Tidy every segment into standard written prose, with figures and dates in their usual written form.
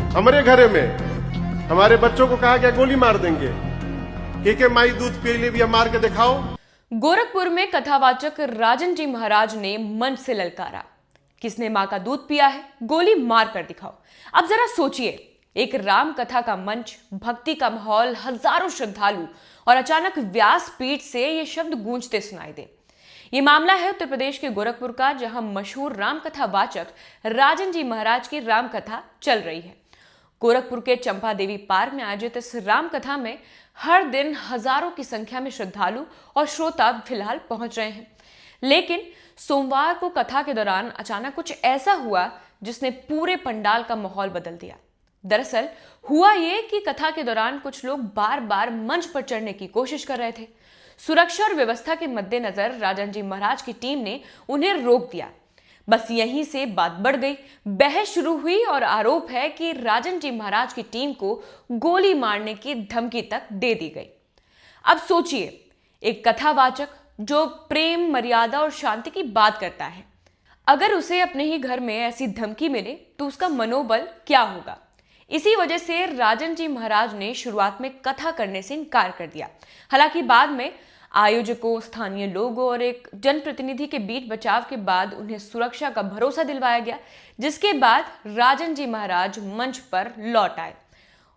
हमारे घरे में हमारे बच्चों को कहा गया गोली मार देंगे। के माई दूध पी ले, मार के दिखाओ। गोरखपुर में कथावाचक राजन जी महाराज ने मंच से ललकारा, किसने मां का दूध पिया है, गोली मार कर दिखाओ। अब जरा सोचिए, एक राम कथा का मंच, भक्ति का माहौल, हजारों श्रद्धालु और अचानक व्यासपीठ से ये शब्द गूंजते सुनाई दे। ये मामला है उत्तर प्रदेश के गोरखपुर का, जहां मशहूर रामकथा वाचक राजन जी महाराज की रामकथा चल रही है। गोरखपुर के चंपा देवी पार्क में आयोजित इस रामकथा में हर दिन हजारों की संख्या में श्रद्धालु और श्रोता फिलहाल पहुंच रहे हैं। लेकिन सोमवार को कथा के दौरान अचानक कुछ ऐसा हुआ जिसने पूरे पंडाल का माहौल बदल दिया। दरअसल हुआ ये कि कथा के दौरान कुछ लोग बार बार मंच पर चढ़ने की कोशिश कर रहे थे। सुरक्षा और व्यवस्था के मद्देनजर राजन जी महाराज की टीम ने उन्हें रोक दिया। बस यहीं से बात बढ़ गई, बहस शुरू हुई और आरोप है कि राजन जी महाराज की टीम को गोली मारने की धमकी तक दे दी गई। अब सोचिए, एक कथावाचक जो प्रेम, मर्यादा और शांति की बात करता है, अगर उसे अपने ही घर में ऐसी धमकी मिले तो उसका मनोबल क्या होगा। इसी वजह से राजन जी महाराज ने शुरुआत में कथा करने से इनकार कर दिया। हालांकि बाद में आयोजकों, स्थानीय लोगों और एक जनप्रतिनिधि के बीच बचाव के बाद उन्हें सुरक्षा का भरोसा दिलवाया गया, जिसके बाद राजन जी महाराज मंच पर लौट आए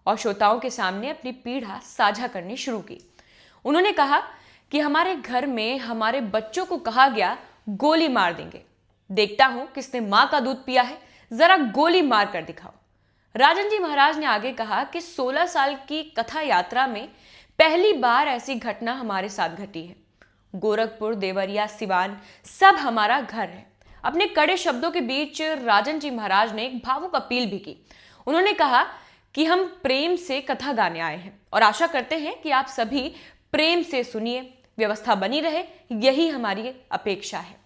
और श्रोताओं के सामने अपनी पीड़ा साझा करनी शुरू की। उन्होंने कहा कि हमारे घर में हमारे बच्चों को कहा गया गोली मार देंगे, देखता हूं किसने मां का दूध पिया है, जरा गोली मार कर दिखाओ। राजन जी महाराज ने आगे कहा कि 16 साल की कथा यात्रा में पहली बार ऐसी घटना हमारे साथ घटी है। गोरखपुर, देवरिया, सिवान सब हमारा घर है। अपने कड़े शब्दों के बीच राजन जी महाराज ने एक भावुक अपील भी की। उन्होंने कहा कि हम प्रेम से कथा गाने आए हैं और आशा करते हैं कि आप सभी प्रेम से सुनिए, व्यवस्था बनी रहे, यही हमारी अपेक्षा है।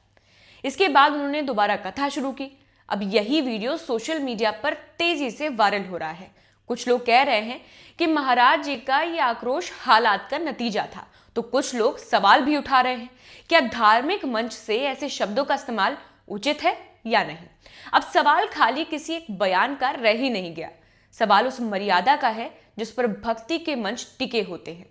इसके बाद उन्होंने दोबारा कथा शुरू की। अब यही वीडियो सोशल मीडिया पर तेजी से वायरल हो रहा है। कुछ लोग कह रहे हैं कि महाराज जी का यह आक्रोश हालात का नतीजा था, तो कुछ लोग सवाल भी उठा रहे हैं, क्या धार्मिक मंच से ऐसे शब्दों का इस्तेमाल उचित है या नहीं। अब सवाल खाली किसी एक बयान का रह ही नहीं गया, सवाल उस मर्यादा का है जिस पर भक्ति के मंच टिके होते हैं,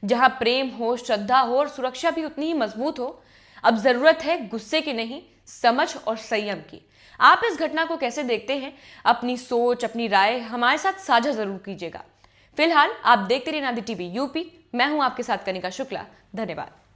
जहां प्रेम हो, श्रद्धा हो और सुरक्षा भी उतनी ही मजबूत हो। अब जरूरत है गुस्से की नहीं, समझ और संयम की। आप इस घटना को कैसे देखते हैं? अपनी सोच, अपनी राय हमारे साथ साझा जरूर कीजिएगा। फिलहाल आप देखते रहिए नादी टीवी यूपी। मैं हूं आपके साथ कनिका शुक्ला। धन्यवाद।